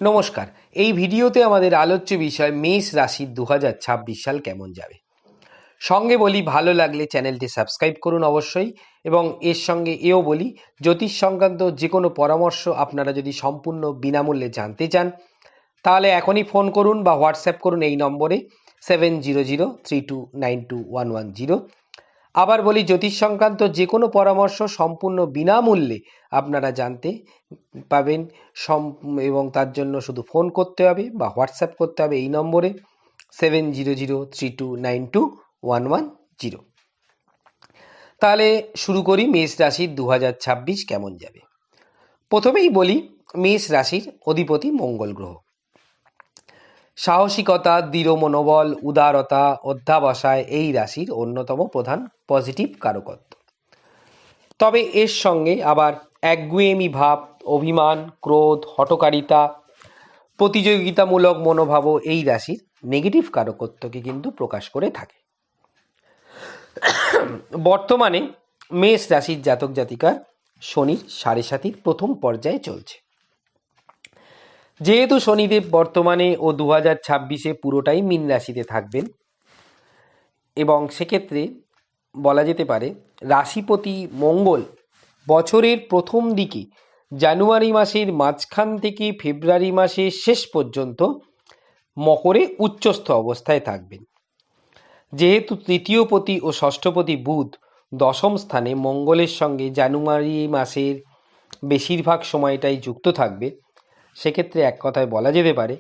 নমস্কার। এই ভিডিওতে আমাদের আলোচ্য বিষয় মেষ রাশির 2026 সাল কেমন যাবে। সঙ্গে বলি ভালো লাগলে চ্যানেলটি সাবস্ক্রাইব করুন অবশ্যই, এবং এর সঙ্গে এও বলি জ্যোতিষ সংক্রান্ত যে কোনো পরামর্শ আপনারা যদি সম্পূর্ণ বিনামূল্যে জানতে চান তাহলে এখনই ফোন করুন বা হোয়াটসঅ্যাপ করুন এই নম্বরে 7003292110। আবার বলি জ্যোতিষ সংক্রান্ত যে কোনো পরামর্শ সম্পূর্ণ বিনামূল্যে আপনারা জানতে পাবেন, এবং তার জন্য শুধু ফোন করতে হবে বা হোয়াটসঅ্যাপ করতে হবে এই নম্বরে 7003292110। তাহলে শুরু করি মেষ রাশির 2026 কেমন যাবে। প্রথমেই বলি মেষ রাশির অধিপতি মঙ্গল গ্রহ। সাহসিকতা, দৃঢ় মনোবল, উদারতা, অধ্যাবসায় এই রাশির অন্যতম প্রধান পজিটিভ কারকত্ব। তবে এর সঙ্গে আবার একগুঁয়েমি ভাব, অভিমান, ক্রোধ, হঠকারিতা, প্রতিযোগিতামূলক মনোভাবও এই রাশির নেগেটিভ কারকত্বকে কিন্তু প্রকাশ করে থাকে। বর্তমানে মেষ রাশির জাতক জাতিকার শনির 7.5 প্রথম পর্যায়ে চলছে। যেহেতু শনিদেব বর্তমানে ও 2026-এ পুরোটাই মীন রাশিতে থাকবেন, এবং সেক্ষেত্রে বলা যেতে পারে রাশিপতি মঙ্গল বছরের প্রথম দিকে জানুয়ারি মাসের মাঝখান থেকে ফেব্রুয়ারি মাসের শেষ পর্যন্ত মকরে উচ্চস্থ অবস্থায় থাকবেন। যেহেতু তৃতীয়পতি ও ষষ্ঠপতি বুধ দশম স্থানে মঙ্গলের সঙ্গে জানুয়ারি মাসের বেশিরভাগ সময়টাই যুক্ত থাকবে, সেক্ষেত্রে এক কথায় বলা যেতে পারে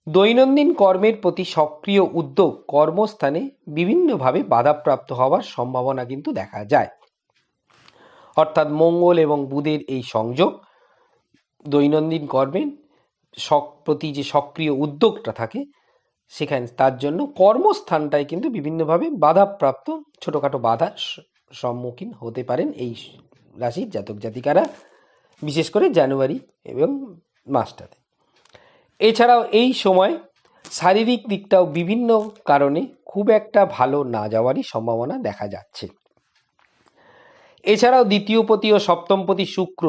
দৈনন্দিন কর্মের প্রতি সক্রিয় উদ্যোগ কর্মস্থানে বিভিন্নভাবে বাধাপ্রাপ্ত হওয়ার সম্ভাবনা কিন্তু দেখা যায়। অর্থাৎ মঙ্গল এবং বুধের এই সংযোগ দৈনন্দিন কর্মের প্রতি যে সক্রিয় উদ্যোগটা থাকে সেখানে তার জন্য কর্মস্থানটায় কিন্তু বিভিন্নভাবে বাধাপ্রাপ্ত, ছোটোখাটো বাধার সম্মুখীন হতে পারেন এই রাশির জাতক জাতিকারা, বিশেষ করে জানুয়ারি এবং মাসটাতে। এছাড়াও এই সময় শারীরিক দিকটাও বিভিন্ন কারণে খুব একটা ভালো না যাওয়ারই সম্ভাবনা দেখা যাচ্ছে। এছাড়াও দ্বিতীয়পতি ও সপ্তমপতি শুক্র,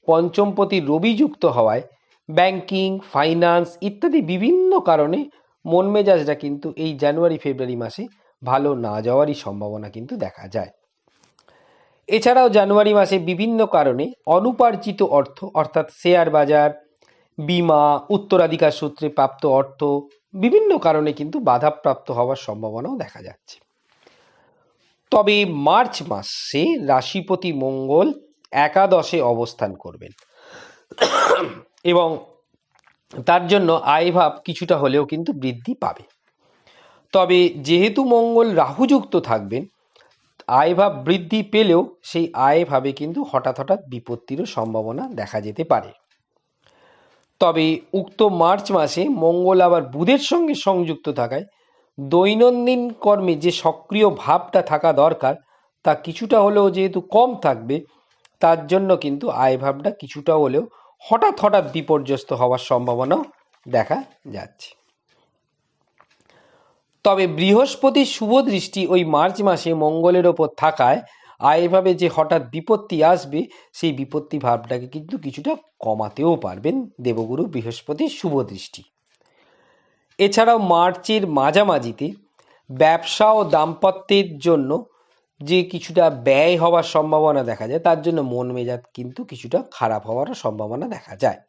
পঞ্চমপতি রবি যুক্ত হওয়ায় ব্যাংকিং, ফাইন্যান্স ইত্যাদি বিভিন্ন কারণে মন মেজাজটা কিন্তু এই জানুয়ারি ফেব্রুয়ারি মাসে ভালো না যাওয়ারই সম্ভাবনা কিন্তু দেখা যায়। এছাড়াও জানুয়ারি মাসে বিভিন্ন কারণে অনুপার্জিত অর্থ, অর্থাৎ শেয়ার বাজার, বিমা, উত্তরাধিকার সূত্রে প্রাপ্ত অর্থ বিভিন্ন কারণে কিন্তু বাধাপ্রাপ্ত হওয়ার সম্ভাবনাও দেখা যাচ্ছে। তবে মার্চ মাসে রাশিপতি মঙ্গল একাদশে অবস্থান করবেন, এবং তার জন্য আয়ভাব কিছুটা হলেও কিন্তু বৃদ্ধি পাবে। তবে যেহেতু মঙ্গল রাহুযুক্ত থাকবেন, আয়ভাব বৃদ্ধি পেলেও সেই আয়ভাবে কিন্তু হঠাৎ হঠাৎ বিপত্তিরও সম্ভাবনা দেখা যেতে পারে। তবে উক্ত মার্চ মাসে মঙ্গল আবার বুধের সঙ্গে সংযুক্ত থাকায় দৈনন্দিন কর্মে যে সক্রিয় ভাবটা থাকা দরকার তা কিছুটা হলেও যেহেতু কম থাকবে, তার জন্য কিন্তু আয়ভাবটা কিছুটা হলেও হঠাৎ হঠাৎ বিপর্যস্ত হওয়ার সম্ভাবনাও দেখা যাচ্ছে। তবে বৃহস্পতির শুভ দৃষ্টি ওই মার্চ মাসে মঙ্গলের ওপর থাকায় আয়ভাবে যে হঠাৎ বিপত্তি আসবে সেই বিপত্তি ভাবটাকে কিন্তু কিছুটা কমাতেও পারবেন দেবগুরু বৃহস্পতির শুভ দৃষ্টি। এছাড়াও মার্চের মাঝামাঝিতে ব্যবসা ও দাম্পত্যের জন্য যে কিছুটা ব্যয় হওয়ার সম্ভাবনা দেখা যায়, তার জন্য মন মেজাজ কিন্তু কিছুটা খারাপ হওয়ারও সম্ভাবনা দেখা যায়।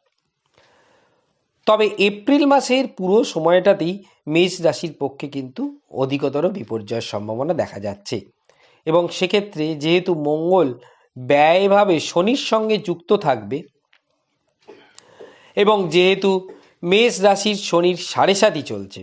তবে এপ্রিল মাসের পুরো সময়টাতেই মেষ রাশির পক্ষে কিন্তু অধিকতর বিপর্যয়ের সম্ভাবনা দেখা যাচ্ছে, এবং সেক্ষেত্রে যেহেতু মঙ্গল ব্যয়ভাবে শনির সঙ্গে যুক্ত থাকবে, এবং যেহেতু মেষ রাশির শনির 7.5 চলছে,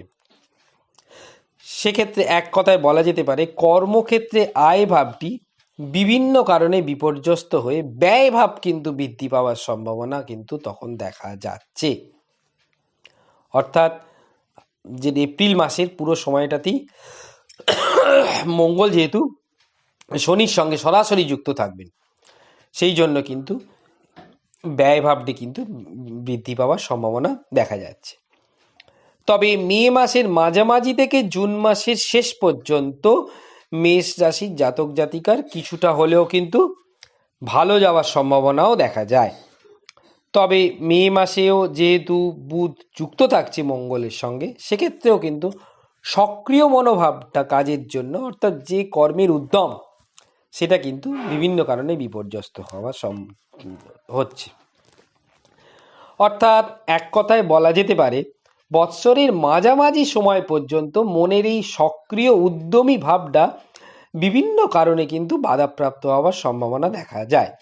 সেক্ষেত্রে এক কথায় বলা যেতে পারে কর্মক্ষেত্রে আয় ভাবটি বিভিন্ন কারণে বিপর্যস্ত হয়ে ব্যয়ভাব কিন্তু বৃদ্ধি পাওয়ার সম্ভাবনা কিন্তু তখন দেখা যাচ্ছে। অর্থাৎ যে এপ্রিল মাসের পুরো সময়টাতেই মঙ্গল যেহেতু শনির সঙ্গে সরাসরি যুক্ত থাকবেন, সেই জন্য কিন্তু ব্যয়ভাবটি কিন্তু বৃদ্ধি পাওয়ার সম্ভাবনা দেখা যাচ্ছে। তবে মে মাসের মাঝামাঝি থেকে জুন মাসের শেষ পর্যন্ত মেষ রাশির জাতক জাতিকার কিছুটা হলেও কিন্তু ভালো যাওয়ার সম্ভাবনাও দেখা যায়। তবে মে মাসেও যেহেতু বুধ যুক্ত থাকছে মঙ্গলের সঙ্গে, সেক্ষেত্রেও কিন্তু সক্রিয় মনোভাবটা কাজের জন্য, অর্থাৎ যে কর্মের উদ্যম, সেটা কিন্তু বিভিন্ন কারণে বিপর্যস্ত হওয়া হচ্ছে। অর্থাৎ এক কথায় বলা যেতে পারে বৎসরের মাঝামাঝি সময় পর্যন্ত মনের এই সক্রিয় উদ্যমী ভাবটা বিভিন্ন কারণে কিন্তু বাধাপ্রাপ্ত হওয়ার সম্ভাবনা দেখা যায়।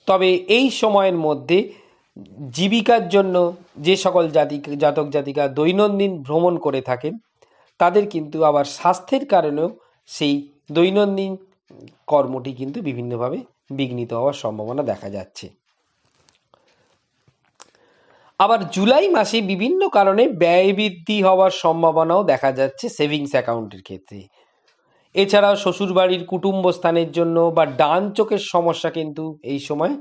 তবে এই সময়ের মধ্যে জীবিকার জন্য যে সকল জাতক জাতিকা দৈনন্দিন ভ্রমণ করে থাকেন, তাদের কিন্তু আবার স্বাস্থ্যের কারণেও সেই দৈনন্দিন কর্মটি কিন্তু বিভিন্নভাবে বিঘ্নিত হওয়ার সম্ভাবনা দেখা যাচ্ছে। আবার জুলাই মাসে বিভিন্ন কারণে ব্যয় বৃদ্ধি হওয়ার সম্ভাবনাও দেখা যাচ্ছে সেভিংস অ্যাকাউন্টের ক্ষেত্রে। এছাড়াও শ্বশুরবাড়ির কুটুম্ব স্থানের জন্য বা ডান চোখের সমস্যা কিন্তু এই সময়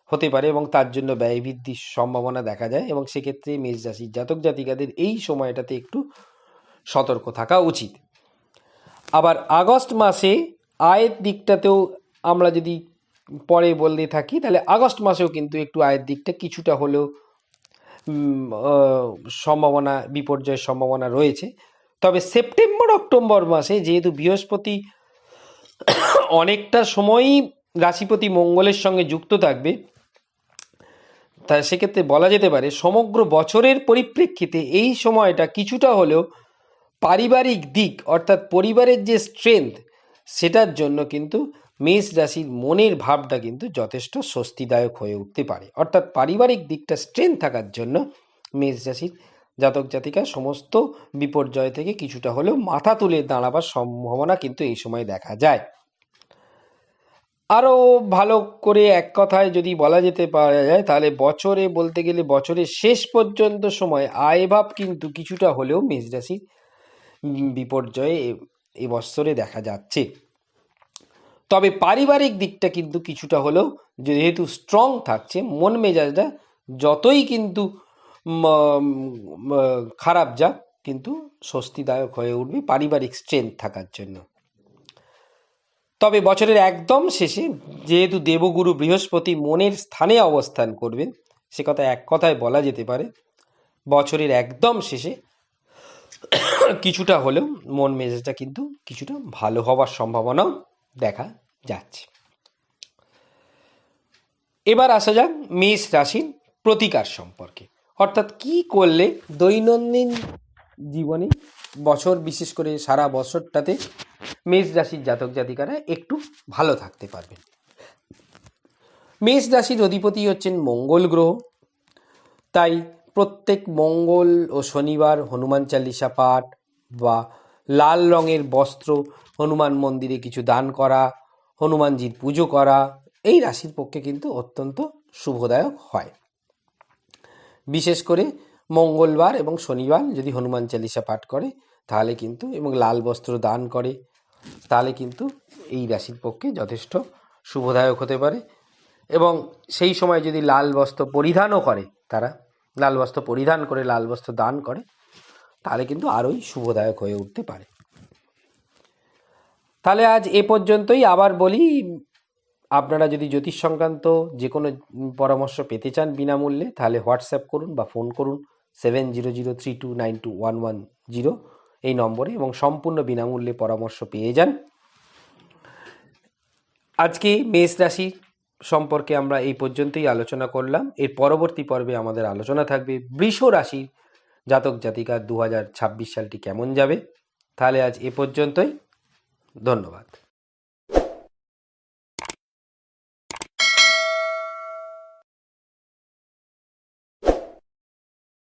হতে পারে এবং তার জন্য ব্যয় বৃদ্ধির সম্ভাবনা দেখা যায়, এবং সেক্ষেত্রে মেষ রাশির জাতক জাতিকাদের এই সময়টাতে একটু সতর্ক থাকা উচিত। আবার আগস্ট মাসে আয়ের দিকটাতেও আমরা যদি পরে বলতে থাকি, তাহলে আগস্ট মাসেও কিন্তু একটু আয়ের দিকটা কিছুটা হলেও সম্ভাবনা, বিপর্যয়ের সম্ভাবনা রয়েছে। তবে সেপ্টেম্বর অক্টোবর মাসে যেহেতু বৃহস্পতি অনেকটা সময়ই রাশিপতি মঙ্গলের সঙ্গে যুক্ত থাকবে, তা সেক্ষেত্রে বলা যেতে পারে সমগ্র বছরের পরিপ্রেক্ষিতে এই সময়টা কিছুটা হলেও পারিবারিক দিক, অর্থাৎ পরিবারের যে স্ট্রেংথ, সেটার জন্য কিন্তু মেষ রাশির মনের ভাবটা কিন্তু যথেষ্ট স্বস্তিদায়ক হয়ে উঠতে পারে। অর্থাৎ পারিবারিক দিকটা স্ট্রেংথ থাকার জন্য মেষ রাশির জাতক জাতিকা সমস্ত বিপর্যয় থেকে কিছুটা হলেও মাথা তুলে দাঁড়াবার সম্ভাবনা কিন্তু এই সময় দেখা যায়। আরও ভালো করে এক কথায় যদি বলা যেতে পারা যায়, তাহলে বছরে বলতে গেলে বছরের শেষ পর্যন্ত সময় আয়ভাব কিন্তু কিছুটা হলেও মেষ রাশির বিপর্যয়ে এ বৎসরে দেখা যাচ্ছে। তবে পারিবারিক দিকটা কিন্তু কিছুটা হলেও যেহেতু স্ট্রং থাকছে, মন মেজাজটা যতই কিন্তু খারাপ যাক, কিন্তু স্বস্তিদায়ক হয়ে উঠবে পারিবারিক স্ট্রেংথ থাকার জন্য। তবে বছরের একদম শেষে যেহেতু দেবগুরু বৃহস্পতি মনের স্থানে অবস্থান করবেন, সে কথা এক কথায় বলা যেতে পারে বছরের একদম শেষে কিছুটা হলেও মন মেজাজটা কিন্তু কিছুটা ভালো হওয়ার সম্ভাবনাও দেখা যাচ্ছে। এবার আসা যাক মেষ রাশির প্রতিকার সম্পর্কে, অর্থাৎ কি করলে দৈনন্দিন জীবনে বছর, বিশেষ করে সারা বছরটাতে মেষ রাশির জাতক জাতিকারা একটু ভালো থাকতে পারবেন। মেষ রাশির অধিপতি হচ্ছেন মঙ্গল গ্রহ, তাই প্রত্যেক মঙ্গল ও শনিবার হনুমান চালিসা পাঠ বা লাল রঙের বস্ত্র হনুমান মন্দিরে কিছু দান করা, হনুমানজির পুজো করা এই রাশির পক্ষে কিন্তু অত্যন্ত শুভদায়ক হয়। বিশেষ করে মঙ্গলবার এবং শনিবার যদি হনুমান চালিসা পাঠ করে তাহলে কিন্তু, এবং লাল বস্ত্র দান করে, তাহলে কিন্তু এই রাশির পক্ষে যথেষ্ট শুভদায়ক হতে পারে। এবং সেই সময় যদি লাল বস্ত্র পরিধানও করে, তারা লাল বস্ত্র পরিধান করে লাল বস্ত্র দান করে, তাহলে কিন্তু আরোই শুভদায়ক হয়ে উঠতে পারে। তাহলে আজ এ পর্যন্তই। আবার বলি, আপনারা যদি জ্যোতিষ সংক্রান্ত যে কোনো পরামর্শ পেতে চান বিনামূল্যে, তাহলে হোয়াটসঅ্যাপ করুন বা ফোন করুন 7003292110 এই নম্বরে, এবং সম্পূর্ণ বিনামূল্যে পরামর্শ পেয়ে যান। আজকে মেষ রাশি সম্পর্কে আমরা এই পর্যন্তই আলোচনা করলাম। এর পরবর্তী পর্বে আমাদের আলোচনা থাকবে বৃষ রাশি জাতক জাতিকার 2026 সালটি কেমন যাবে। তাহলে আজ এ পর্যন্তই, ধন্যবাদ।